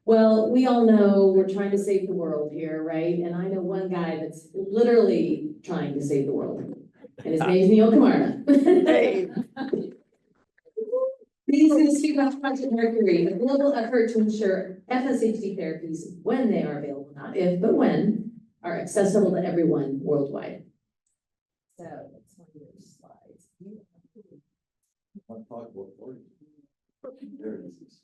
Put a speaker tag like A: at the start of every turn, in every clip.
A: Well, we all know we're trying to save the world here, right? And I know one guy that's literally trying to save the world. And his name's Neil Camarta.
B: Hey.
A: He's going to speak about Project Mercury, a global effort to ensure FSHD therapies, when they are available, not if, but when, are accessible to everyone worldwide. So that's one of your slides.
C: Want to talk about for you? There it is.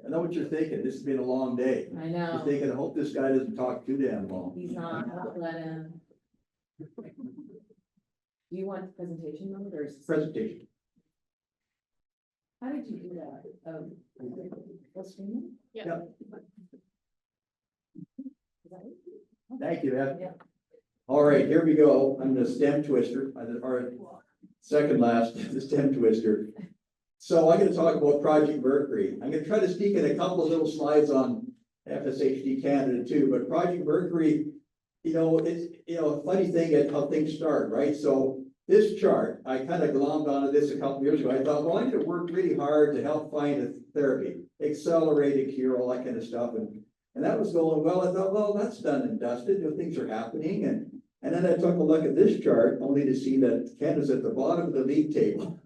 C: I know what you're thinking. This has been a long day.
A: I
C: You're
A: know.
C: thinking, I hope this guy doesn't talk too damn long.
A: He's not, don't let him. Do you want presentation mode or?
C: Presentation.
A: How did you do that? Full screen?
C: Yep.
A: Is that it?
C: Thank you, Ed.
A: Yeah.
C: All right, here we go. I'm the stem twister, or second last, the stem twister. So I'm going to talk about Project Mercury. I'm going to try to speak in a couple of little slides on FSHD Canada too, but Project Mercury, it's, a funny thing at how things start, right? So this chart, I kind of glommed onto this a couple of years ago. I thought, well, I need to work really hard to help find a therapy, accelerate a cure, all that kind of stuff. And that was going well. I thought, well, that's done and dusted. Things are happening. And then I took a look at this chart only to see that Canada's at the bottom of the league table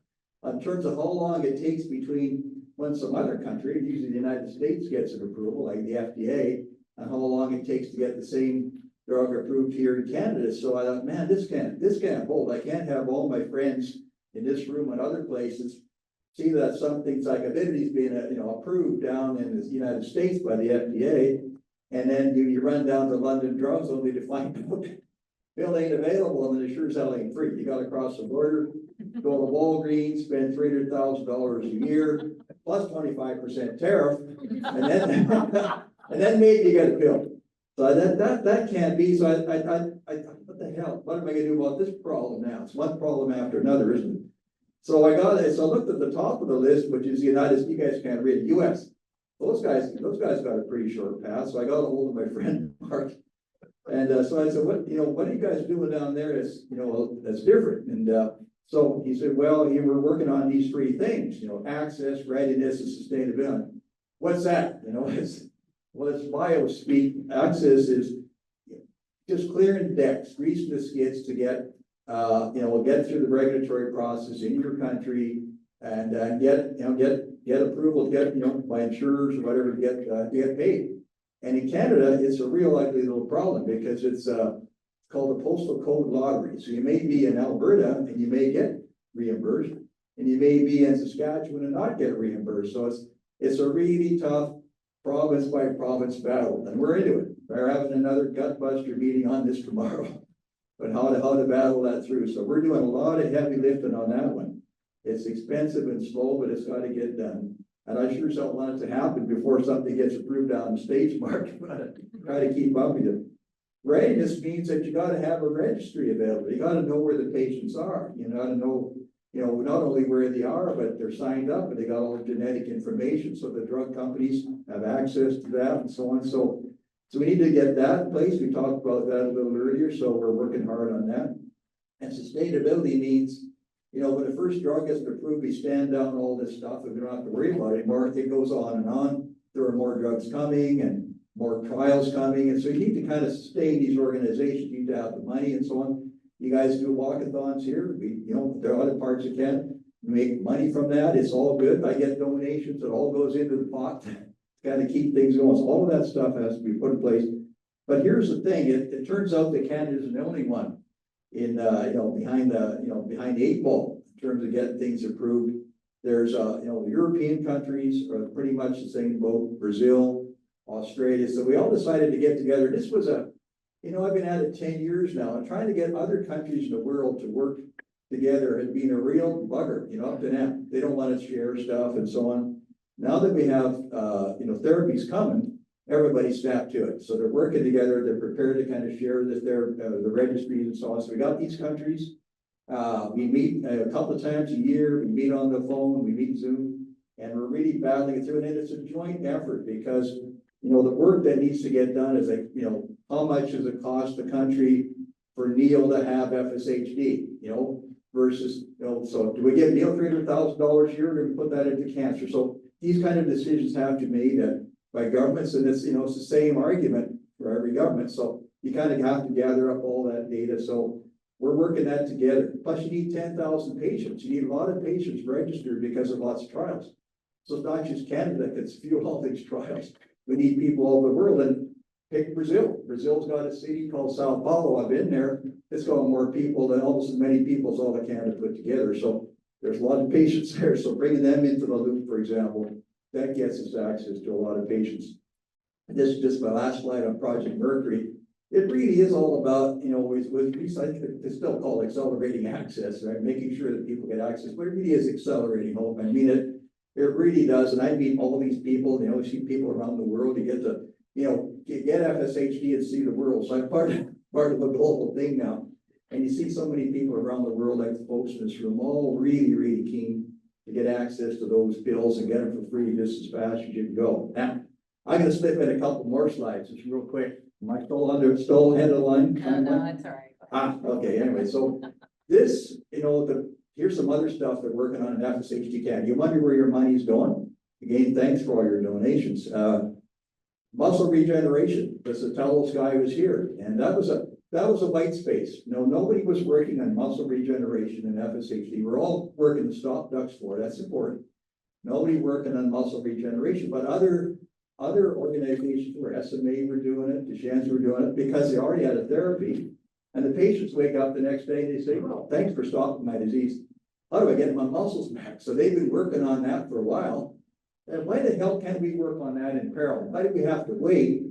C: in terms of how long it takes between when some other country, usually the United States, gets an approval, like the FDA, and how long it takes to get the same drug approved here in Canada. So I thought, man, this can't hold. I can't have all my friends in this room and other places see that something psychobility is being, approved down in the United States by the FDA, and then you run down to London Drugs only to find out pill ain't available, and it sure as hell ain't free. You got to cross the border, go to Walgreens, spend $300,000 a year plus 25% tariff, and then maybe you get a pill. So that can't be. So I what the hell? What am I going to do about this problem now? It's one problem after another, isn't it? So I looked at the top of the list, which is the United States. You guys can't read U.S. Those guys got a pretty short path. So I got a hold of my friend Mark, and so I said, what are you guys doing down there? That's different. And so he said, well, we're working on these three things. Access, readiness, and sustainability. What's that? It's bio speak. Access is just clearing decks, greasing the skids to get. Get through the regulatory process in your country and get approval, by insurers or whatever to get paid. And in Canada, it's a real ugly little problem because it's called the postal code lottery. So you may be in Alberta and you may get reimbursed, and you may be in Saskatchewan and not get reimbursed. So it's a really tough province by province battle, and we're into it. We're having another gutbuster meeting on this tomorrow. But how to battle that through. So we're doing a lot of heavy lifting on that one. It's expensive and slow, but it's got to get done. And I sure don't want it to happen before something gets approved down the States market. Try to keep up with it. Readiness means that you got to have a registry available. You got to know where the patients are. You got to know, not only where they are, but they're signed up and they got all the genetic information. So the drug companies have access to that and so on. So we need to get that in place. We talked about that a little earlier, so we're working hard on that. And sustainability means, when the first drug gets approved, we stand down all this stuff and we don't have to worry about it anymore. It goes on and on. There are more drugs coming and more trials coming. And so you need to kind of sustain these organizations. You need to have the money and so on. You guys do walkathons here. There are other parts of Canada. Make money from that. It's all good. I get donations. It all goes into the pot. Kind of keep things going. So all of that stuff has to be put in place. But here's the thing: it turns out that Canada is the only one in behind the 8 ball in terms of getting things approved. There's European countries are pretty much the same boat. Brazil, Australia. So we all decided to get together. This was I've been at it 10 years now, and trying to get other countries in the world to work together has been a real bugger. Up to now, they don't want to share stuff and so on. Now that we have, therapies coming, everybody snapped to it. So they're working together. They're prepared to kind of share the registries and so on. So we got these countries. We meet a couple of times a year. We meet on the phone. We meet Zoom, and we're really battling it through. And it's a joint effort because, the work that needs to get done is how much does it cost the country for Neil to have FSHD? Versus, so do we give Neil $300,000 a year, or do we put that into cancer? So these kind of decisions have to be made by governments, and it's, it's the same argument for every government, so you kind of have to gather up all that data, so we're working that together. Plus, you need 10,000 patients. You need a lot of patients registered because of lots of trials. So it's not just Canada that can fuel all these trials. We need people all over the world, and pick Brazil. Brazil's got a city called Sao Paulo. I've been there. It's got more people than almost as many people as all of Canada put together. So there's a lot of patients there. So bringing them into the loop, for example, that gets us access to a lot of patients. And this is just my last slide on Project Mercury. It really is all about, it's still called accelerating access, right? Making sure that people get access, but it really is accelerating hope. I mean, it really does. And I meet all these people, see people around the world. You get to, get FSHD and see the world. So I'm part of a global thing now. And you see so many people around the world, like the folks in this room, all really, really keen to get access to those pills and get them for free just as fast as you can go. Now, I'm going to slip in a couple more slides, just real quick. Am I still ahead of the line?
A: No, it's all right.
C: Okay, anyway, so this, here's some other stuff they're working on in FSHD Canada. You wonder where your money's going? Again, thanks for all your donations. Muscle regeneration, the Satellos guy was here, and that was a white space. Nobody was working on muscle regeneration in FSHD. We're all working to stop DUX4, that's important. Nobody working on muscle regeneration, but other organizations where SMA were doing it, Duchenne's were doing it, because they already had a therapy. And the patients wake up the next day and they say, well, thanks for stopping my disease. How do I get my muscles back? So they've been working on that for a while. And why the hell can't we work on that in parallel? Why do we have to wait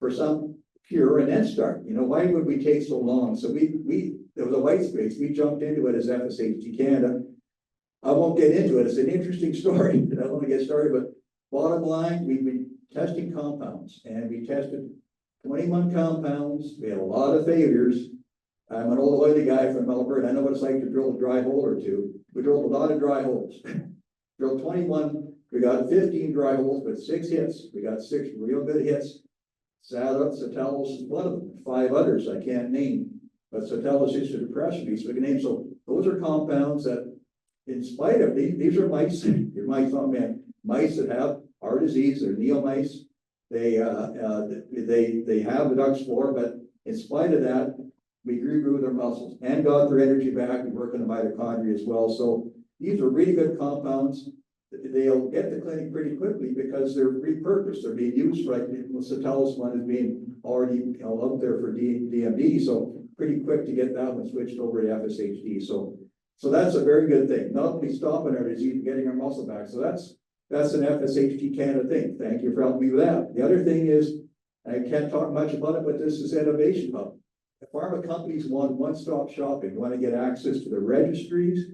C: for some cure and then start? Why would we take so long? So there was a white space. We jumped into it as FSHD Canada. I won't get into it. It's an interesting story. I don't want to get started, but bottom line, we've been testing compounds, and we tested 21 compounds. We had a lot of failures. I'm an old oily guy from Alberta. I know what it's like to drill a dry hole or two. We drilled a lot of dry holes. Drilled 21. We got 15 dry holes, but 6 hits. We got 6 real good hits. Satellos is one of them. 5 others I can't name, but Satellos is a depression so we can name. So those are compounds that, in spite of these are mice. You might thought, man, mice that have our disease, they're neomice. They have the DUX4, but in spite of that, we grew their muscles and got their energy back. We work on the mitochondria as well. So these are really good compounds. They'll get to clinic pretty quickly because they're repurposed. They're being used right. The Satellos one is being already out there for DMD. So pretty quick to get that one switched over to FSHD. So that's a very good thing. Not only stopping our disease, getting our muscle back. So that's an FSHD Canada thing. Thank you for helping me with that. The other thing is, I can't talk much about it, but this is Innovation Hub. The pharma companies want one-stop shopping. They want to get access to the registries.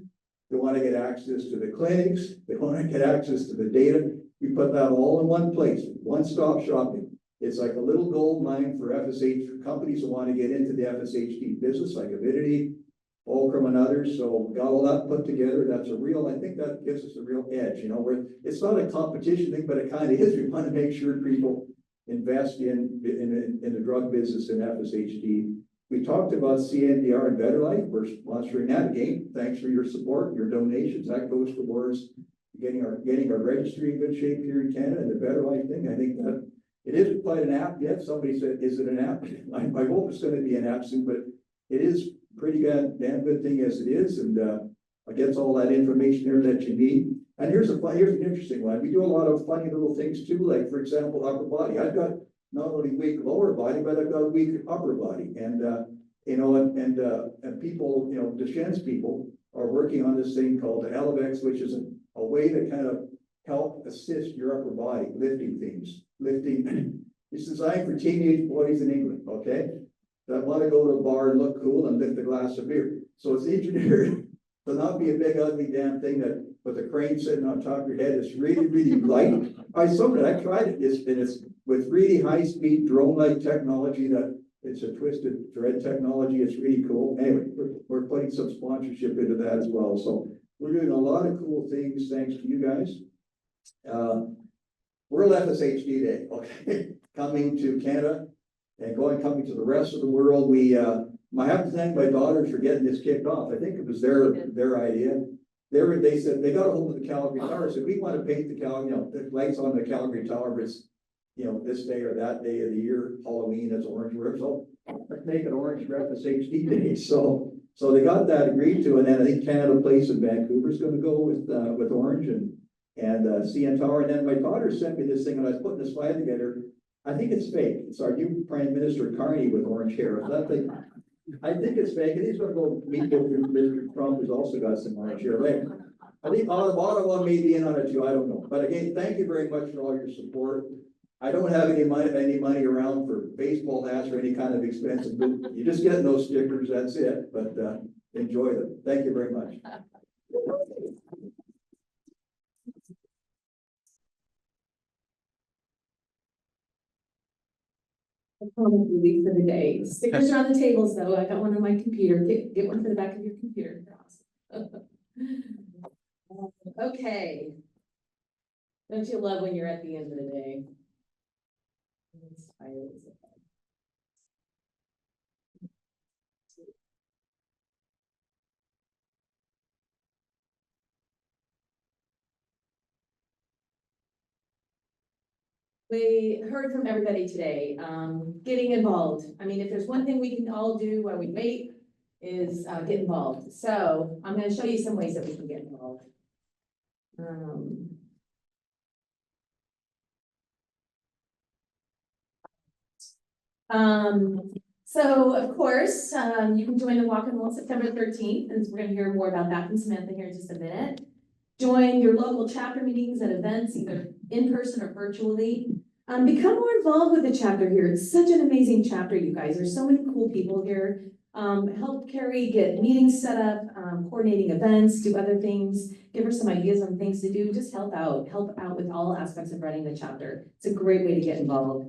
C: They want to get access to the clinics. They want to get access to the data. We put that all in one place, one-stop shopping. It's like a little gold mine for FSH companies who want to get into the FSHD business, like Avidity, Fulcrum and others. So we got all that put together. That's I think that gives us a real edge, where it's not a competition thing, but it kind of is. We want to make sure people invest in the drug business in FSHD. We talked about CNDR and Better Life. We're sponsoring that again. Thanks for your support, your donations. That goes towards getting our registry in good shape here in Canada, and the Better Life thing. I think that it isn't quite an app yet. Somebody said, is it an app? I hope it's going to be an app soon, but it is pretty damn good thing as it is, and it gets all that information there that you need. And here's an interesting one. We do a lot of funny little things too, like for example, upper body. I've got not only weak lower body, but I've got a weak upper body, and people, Duchenne's people are working on this thing called the Elevex, which is a way to kind of help assist your upper body lifting things. It's designed for teenage boys in England. Okay. That want to go to a bar and look cool and lift a glass of beer. So it's engineered to not be a big ugly damn thing that with a crane sitting on top of your head. It's really, really light. I tried it. It's with really high speed drone-like technology that it's a twisted thread technology. It's really cool. Anyway, we're putting some sponsorship into that as well. So we're doing a lot of cool things thanks to you guys. World FSHD Day, okay, coming to Canada. And coming to the rest of the world, I have to thank my daughters for getting this kicked off. I think it was their idea. they said, they got a hold of the Calgary Tower, said, we want to paint the the lights on the Calgary Tower, but it's, this day or that day of the year, Halloween, it's orange, whatever, so let's make it orange for FSHD Day, so they got that agreed to, and then I think Canada Place in Vancouver is gonna go with orange and CN Tower, and then my daughter sent me this thing, and I was putting this flag together. I think it's fake. It's our new Prime Minister Carrie with orange hair. That thing, I think it's fake, and he's gonna go meet with Mr. Trump, who's also got some orange hair. Right? I think Ottawa may be in on it too, I don't know. But again, thank you very much for all your support. I don't have any money around for baseball hats or any kind of expensive, but you just get those stickers, that's it. But enjoy them. Thank you very much.
A: Comment relief for the day. Stickers are on the tables though. I got one on my computer. Get one for the back of your computer. Okay. Don't you love when you're at the end of the day? It's tired as a head. We heard from everybody today, getting involved. I mean, if there's one thing we can all do while we wait is get involved. So I'm going to show you some ways that we can get involved. So of course, you can join the Walk and Roll September 13th, and we're going to hear more about that from Samantha here in just a minute. Join your local chapter meetings and events, either in person or virtually. Become more involved with the chapter here. It's such an amazing chapter, you guys. There's so many cool people here. Help Carrie get meetings set up, coordinating events, do other things, give her some ideas on things to do. Just help out with all aspects of running the chapter. It's a great way to get involved.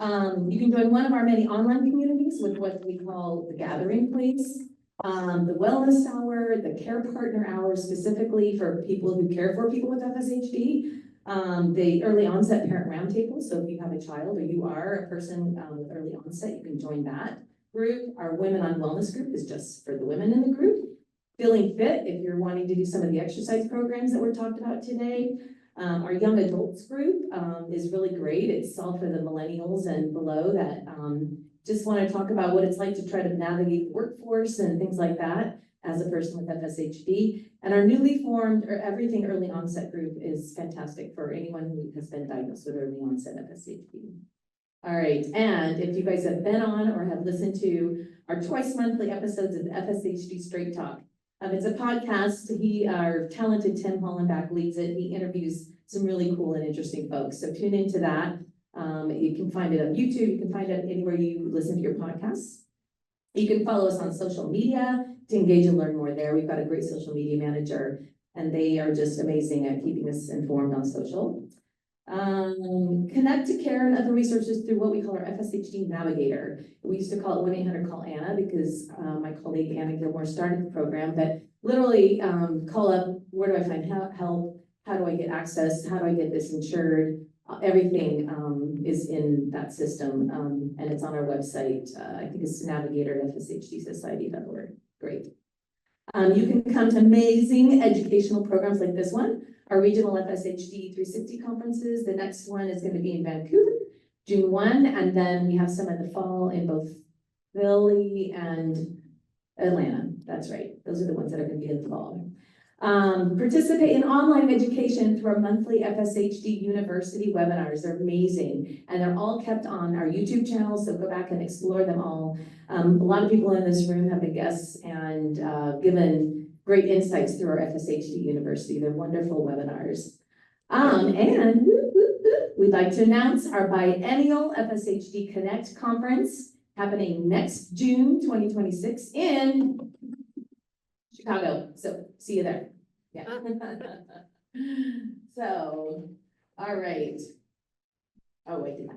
A: You can join one of our many online communities with what we call the Gathering Place, the Wellness Hour, the Care Partner Hour, specifically for people who care for people with FSHD, the Early Onset Parent Roundtable. So if you have a child or you are a person with early onset, you can join that group. Our Women on Wellness group is just for the women in the group. Feeling Fit, if you're wanting to do some of the exercise programs that were talked about today. Our young adults group is really great. It's all for the millennials and below that just want to talk about what it's like to try to navigate the workforce and things like that as a person with FSHD. And our newly formed Everything Early Onset group is fantastic for anyone who has been diagnosed with early onset FSHD. All right, and if you guys have been on or have listened to our twice monthly episodes of the FSHD Straight Talk, it's a podcast. Our talented Tim Hollenbach leads it. He interviews some really cool and interesting folks. So tune into that. You can find it on YouTube. You can find it anywhere you listen to your podcasts. You can follow us on social media to engage and learn more there. We've got a great social media manager, and they are just amazing at keeping us informed on social. Connect to care and other resources through what we call our FSHD Navigator. We used to call it 1-800-CALL-ANNA because my colleague Anna Gilmore started the program, but literally call up, where do I find help? How do I get access? How do I get this insured? Everything is in that system, and it's on our website. I think it's navigator.fshtsdsociety.org. Great. You can come to amazing educational programs like this one, our regional FSHD 360 conferences. The next one is going to be in Vancouver, June 1, and then we have some in the fall in both Philly and Atlanta. That's right. Those are the ones that are going to be in the fall. Participate in online education through our monthly FSHD University webinars. They're amazing, and they're all kept on our YouTube channel, so go back and explore them all. A lot of people in this room have been guests and given great insights through our FSHD University. They're wonderful webinars. And we'd like to announce our biennial FSHD Connect conference happening next June 2026 in Chicago. So see you there. Yeah. So, all right. Oh, wait.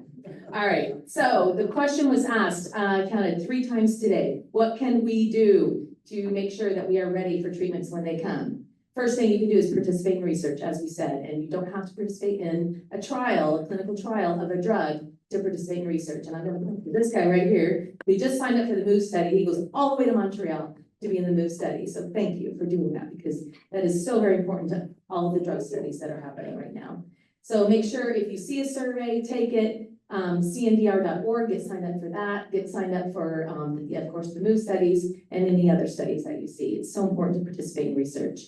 A: All right. So the question was asked, counted 3 times today. What can we do to make sure that we are ready for treatments when they come? First thing you can do is participate in research, as we said, and you don't have to participate in a clinical trial of a drug to participate in research. And I'm going to look at this guy right here. He just signed up for the MOVE study. He goes all the way to Montreal to be in the MOVE study. So thank you for doing that, because that is so very important to all of the drug studies that are happening right now. So make sure if you see a survey, take it, cndr.org, get signed up for that, get signed up for, of course, the MOVE studies and any other studies that you see. It's so important to participate in research.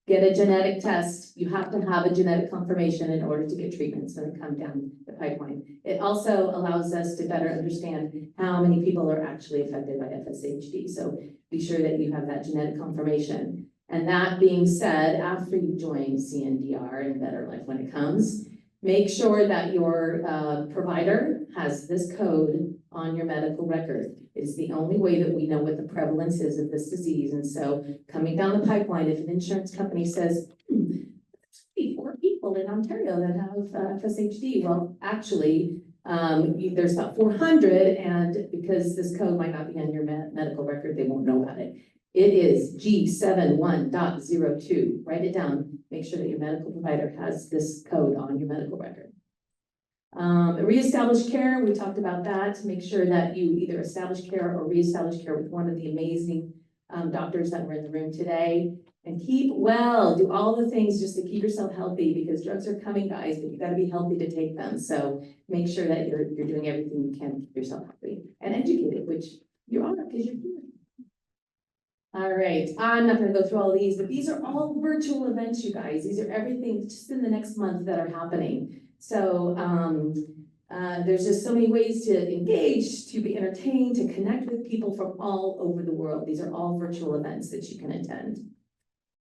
A: Get a genetic test. You have to have a genetic confirmation in order to get treatments when they come down the pipeline. It also allows us to better understand how many people are actually affected by FSHD. So be sure that you have that genetic confirmation. And that being said, after you join CNDR and Better Life when it comes, make sure that your provider has this code on your medical record. It's the only way that we know what the prevalence is of this disease. And so coming down the pipeline, if an insurance company says, there's 4 people in Ontario that have FSHD, well, actually, there's about 400, and because this code might not be on your medical record, they won't know about it. It is G71.02. Write it down. Make sure that your medical provider has this code on your medical record. Reestablish care, we talked about that. Make sure that you either establish care or reestablish care with one of the amazing doctors that were in the room today. And keep well, do all the things just to keep yourself healthy, because drugs are coming, guys, but you gotta be healthy to take them. So make sure that you're doing everything you can to keep yourself healthy and educated, which you are, because you're here. All right, I'm not gonna go through all of these, but these are all virtual events, you guys. These are everything just in the next month that are happening. So there's just so many ways to engage, to be entertained, to connect with people from all over the world. These are all virtual events that you can attend.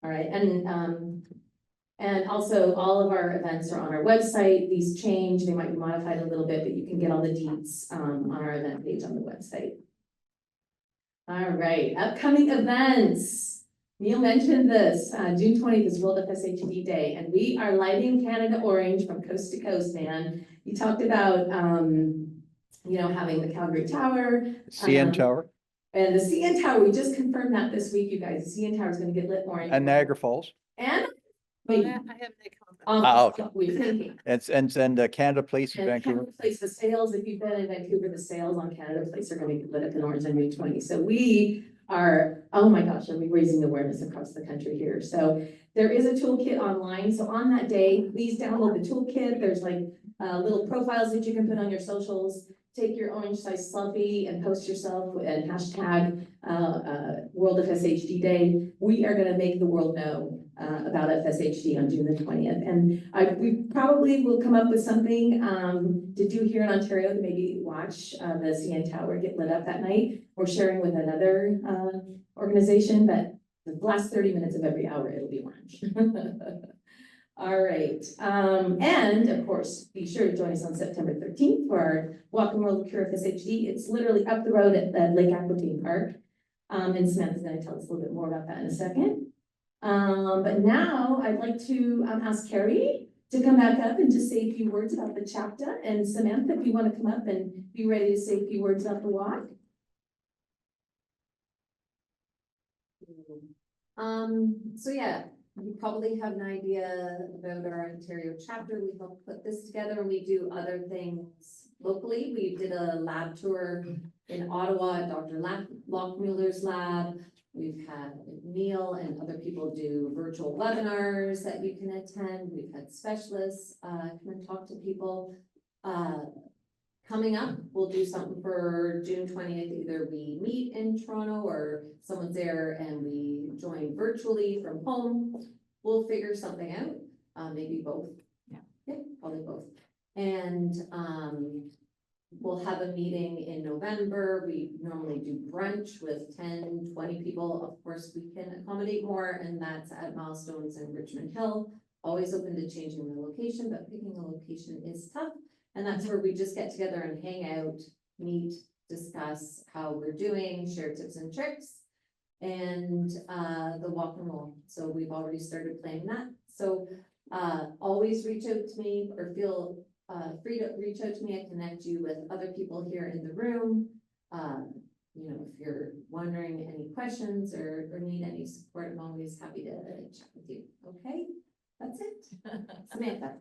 A: All right, and also all of our events are on our website. These change, they might be modified a little bit, but you can get all the deets on our event page on the website. All right, upcoming events. Neil mentioned this, June 20th is World FSHD Day, and we are lighting Canada orange from coast to coast, man. You talked about, you know, having the Calgary Tower.
B: CN Tower
A: And the CN Tower, we just confirmed that this week, you guys. The CN Tower is gonna get lit orange.
B: and Niagara Falls.
A: And.
D: Well,
A: Wait,
D: I have the comment.
B: Okay.
A: We're thinking.
B: And Canada Place in
A: And
B: Vancouver.
A: Canada Place, the sales, if you've been in Vancouver, the sales on Canada Place are gonna get lit up in orange on May 20. So we are, oh my gosh, are we raising awareness across the country here? So there is a toolkit online. So on that day, please download the toolkit. There's like little profiles that you can put on your socials. Take your orange size selfie and post yourself and hashtag World FSHD Day. We are gonna make the world know about FSHD on June the 20th. And we probably will come up with something to do here in Ontario to maybe watch the CN Tower get lit up that night. We're sharing with another organization, but the last 30 minutes of every hour, it'll be orange. All right, and of course, be sure to join us on September 13th for our Walk and World Cure FSHD. It's literally up the road at Lake Aquitaine Park. And Samantha's gonna tell us a little bit more about that in a second. But now I'd like to ask Carrie to come back up and just say a few words about the chapter. And Samantha, if you wanna come up and be ready to say a few words about the walk.
E: So yeah, you probably have an idea about our Ontario chapter. We help put this together, and we do other things locally. We did a lab tour in Ottawa at Dr. Lockmuller's lab. We've had Neil and other people do virtual webinars that you can attend. We've had specialists come and talk to people. Coming up, we'll do something for June 20th. Either we meet in Toronto or someone's there and we join virtually from home. We'll figure something out, maybe both. Yeah, probably both. And we'll have a meeting in November. We normally do brunch with 10, 20 people. Of course, we can accommodate more, and that's at Milestones in Richmond Hill. Always open to changing the location, but picking a location is tough. And that's where we just get together and hang out, meet, discuss how we're doing, share tips and tricks, and the walk and roll. So we've already started planning that. So always reach out to me or feel free to reach out to me. I connect you with other people here in the room. You know, if you're wondering any questions or need any support, I'm always happy to chat with you. Okay, that's it. Samantha.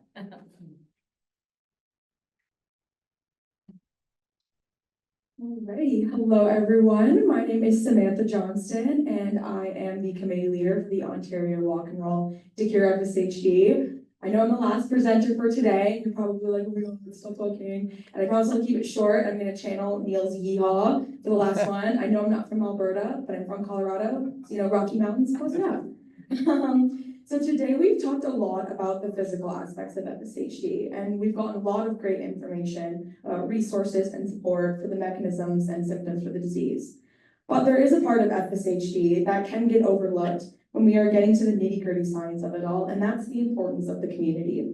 D: Alrighty, hello everyone. My name is Samantha Johnston and I am the committee leader for the Ontario Walk and Roll to Cure FSHD. I know I'm the last presenter for today. You're probably like, oh my God, stop talking. And I promise I'll keep it short. I'm gonna channel Neil's yeehaw for the last one. I know I'm not from Alberta, but I'm from Colorado. So, you know, Rocky Mountains, close enough. So today we've talked a lot about the physical aspects of FSHD, and we've gotten a lot of great information, resources and support for the mechanisms and symptoms for the disease. But there is a part of FSHD that can get overlooked when we are getting to the nitty-gritty science of it all, and that's the importance of the community.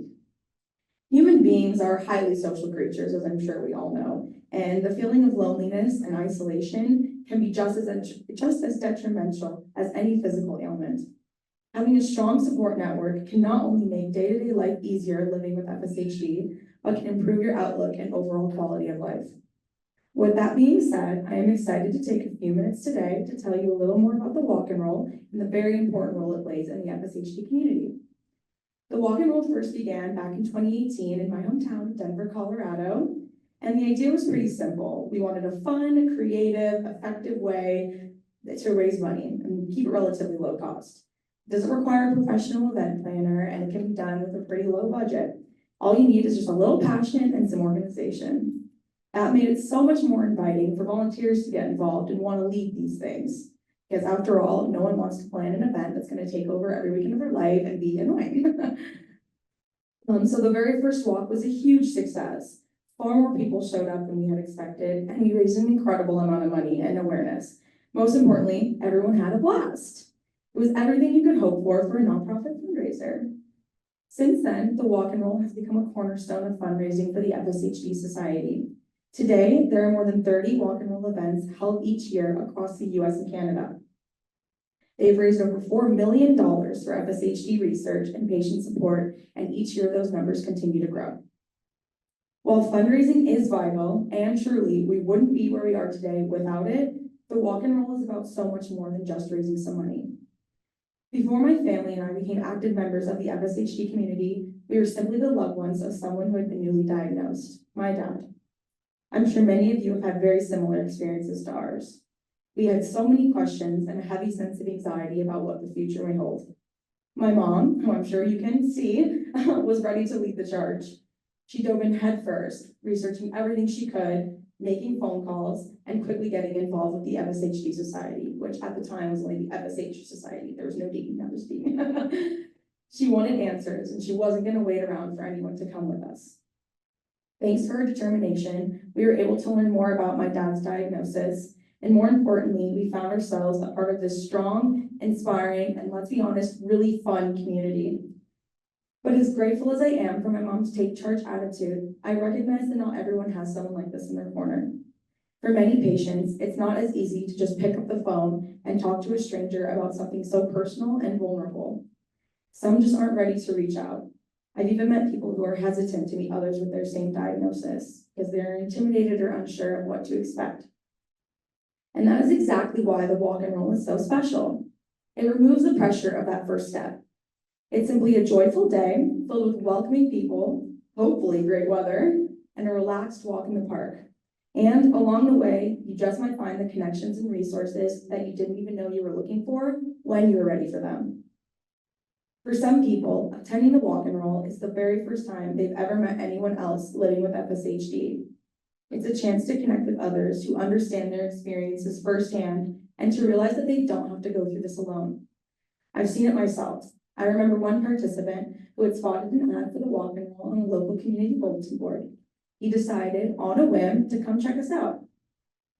D: Human beings are highly social creatures, as I'm sure we all know, and the feeling of loneliness and isolation can be just as detrimental as any physical ailment. Having a strong support network can not only make day-to-day life easier living with FSHD, but can improve your outlook and overall quality of life. With that being said, I am excited to take a few minutes today to tell you a little more about the Walk and Roll and the very important role it plays in the FSHD community. The Walk and Roll first began back in 2018 in my hometown of Denver, Colorado, and the idea was pretty simple. We wanted a fun, creative, effective way to raise money and keep it relatively low cost. It doesn't require a professional event planner, and it can be done with a pretty low budget. All you need is just a little passion and some organization. That made it so much more inviting for volunteers to get involved and want to lead these things. Because after all, no one wants to plan an event that's going to take over every weekend of their life and be annoying. So the very first walk was a huge success. Far more people showed up than we had expected, and we raised an incredible amount of money and awareness. Most importantly, everyone had a blast. It was everything you could hope for a nonprofit fundraiser. Since then, the Walk and Roll has become a cornerstone of fundraising for the FSHD Society. Today, there are more than 30 Walk and Roll events held each year across the US and Canada. They've raised over $4 million for FSHD research and patient support, and each year those numbers continue to grow. While fundraising is vital, and truly we wouldn't be where we are today without it, the Walk and Roll is about so much more than just raising some money. Before my family and I became active members of the FSHD community, we were simply the loved ones of someone who had been newly diagnosed, my dad. I'm sure many of you have had very similar experiences to ours. We had so many questions and a heavy sense of anxiety about what the future may hold. My mom, who I'm sure you can see, was ready to lead the charge. She dove in headfirst, researching everything she could, making phone calls, and quickly getting involved with the FSHD Society, which at the time was only the FSH Society. There was no D, that was D. She wanted answers, and she wasn't going to wait around for anyone to come with us. Thanks to her determination, we were able to learn more about my dad's diagnosis, and more importantly, we found ourselves a part of this strong, inspiring, and let's be honest, really fun community. But as grateful as I am for my mom's take charge attitude, I recognize that not everyone has someone like this in their corner. For many patients, it's not as easy to just pick up the phone and talk to a stranger about something so personal and vulnerable. Some just aren't ready to reach out. I've even met people who are hesitant to meet others with their same diagnosis because they're intimidated or unsure of what to expect. And that is exactly why the Walk and Roll is so special. It removes the pressure of that first step. It's simply a joyful day filled with welcoming people, hopefully great weather, and a relaxed walk in the park. And along the way, you just might find the connections and resources that you didn't even know you were looking for when you were ready for them. For some people, attending the Walk and Roll is the very first time they've ever met anyone else living with FSHD. It's a chance to connect with others who understand their experiences firsthand and to realize that they don't have to go through this alone. I've seen it myself. I remember one participant who had spotted an ad for the Walk and Roll on a local community bulletin board. He decided, on a whim, to come check us out.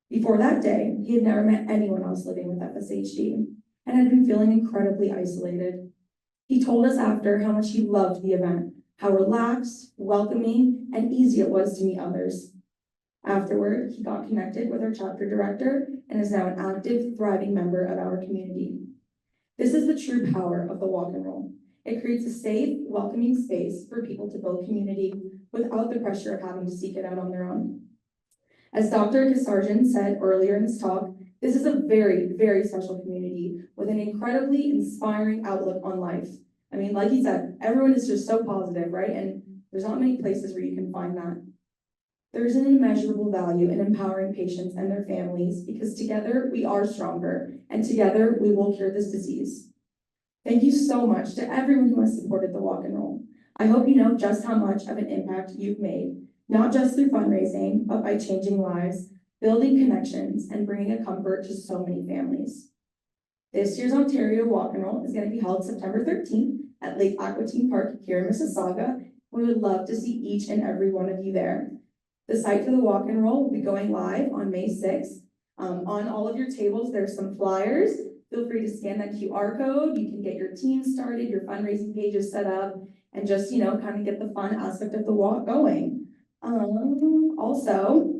D: Before that day, he had never met anyone else living with FSHD and had been feeling incredibly isolated. He told us after how much he loved the event, how relaxed, welcoming, and easy it was to meet others. Afterward, he got connected with our chapter director and is now an active, thriving member of our community. This is the true power of the Walk and Roll. It creates a safe, welcoming space for people to build community without the pressure of having to seek it out on their own. As Dr. Hydrogenn said earlier in his talk, this is a very, very special community with an incredibly inspiring outlook on life. I mean, like he said, everyone is just so positive, right? And there's not many places where you can find that. There's an immeasurable value in empowering patients and their families because together we are stronger and together we will cure this disease. Thank you so much to everyone who has supported the walk and roll. I hope you know just how much of an impact you've made, not just through fundraising, but by changing lives, building connections, and bringing a comfort to so many families. This year's Ontario Walk and Roll is going to be held September 13th at Lake Aquatine Park here in Mississauga. We would love to see each and every one of you there. The site for the walk and roll will be going live on May 6th. On all of your tables, there's some flyers. Feel free to scan that QR code. You can get your team started, your fundraising pages set up, and just, kind of get the fun aspect of the walk going. Also,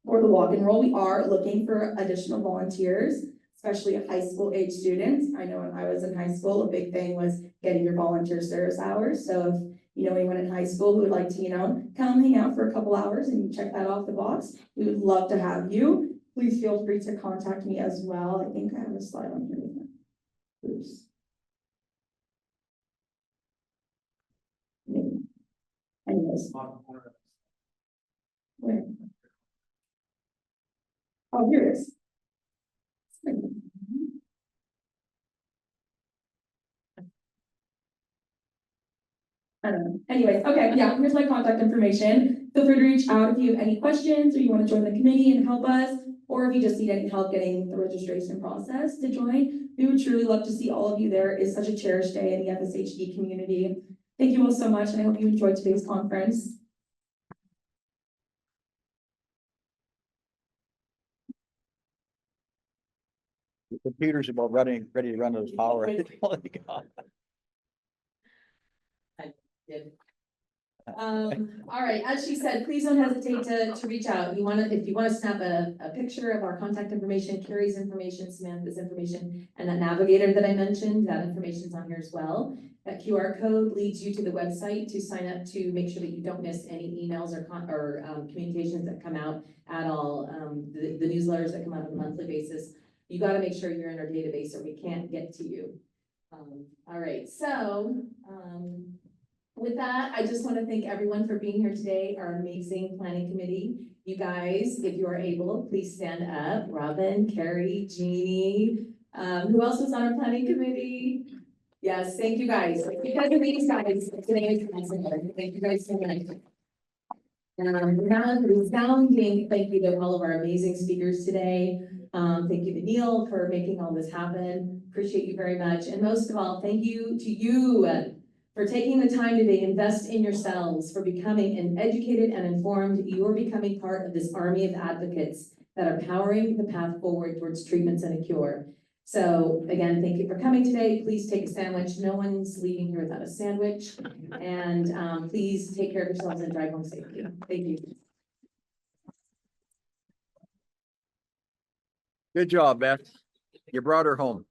D: for the walk and roll, we are looking for additional volunteers, especially high school age students. I know when I was in high school, a big thing was getting your volunteer service hours. So if anyone in high school who would like to, come hang out for a couple hours and check that off the box, we would love to have you. Please feel free to contact me as well. I think I have a slide on here with me. Oops. Maybe. Anyways. Where? Oh, here it is. I don't know. Anyways, okay, yeah, here's my contact information. Feel free to reach out if you have any questions or you want to join the committee and help us, or if you just need any help getting the registration process to join. We would truly love to see all of you there. It's such a cherished day in the FSHD community. Thank you all so much, and I hope you enjoyed today's conference.
B: The computer's about ready to run out of power.
A: All right, as she said, please don't hesitate to reach out. If you want to snap a picture of our contact information, Carrie's information, Samantha's information, and that navigator that I mentioned, that information's on here as well. That QR code leads you to the website to sign up to make sure that you don't miss any emails or communications that come out at all. The newsletters that come out on a monthly basis. You got to make sure you're in our database or we can't get to you. All right, so with that, I just want to thank everyone for being here today, our amazing planning committee. You guys, if you are able, please stand up. Robin, Carrie, Jeannie, who else was on our planning committee? Yes, thank you guys. Because of these guys, today is amazing. Thank you guys so much. Now, resounding thank you to all of our amazing speakers today. Thank you to Neil for making all this happen. Appreciate you very much. And most of all, thank you to you for taking the time today to invest in yourselves, for becoming an educated and informed. You're becoming part of this army of advocates that are powering the path forward towards treatments and a cure. So again, thank you for coming today. Please take a sandwich. No one's leaving here without a sandwich. And please take care of yourselves and drive home safely. Thank you.
B: Good job, Beth. You brought her home.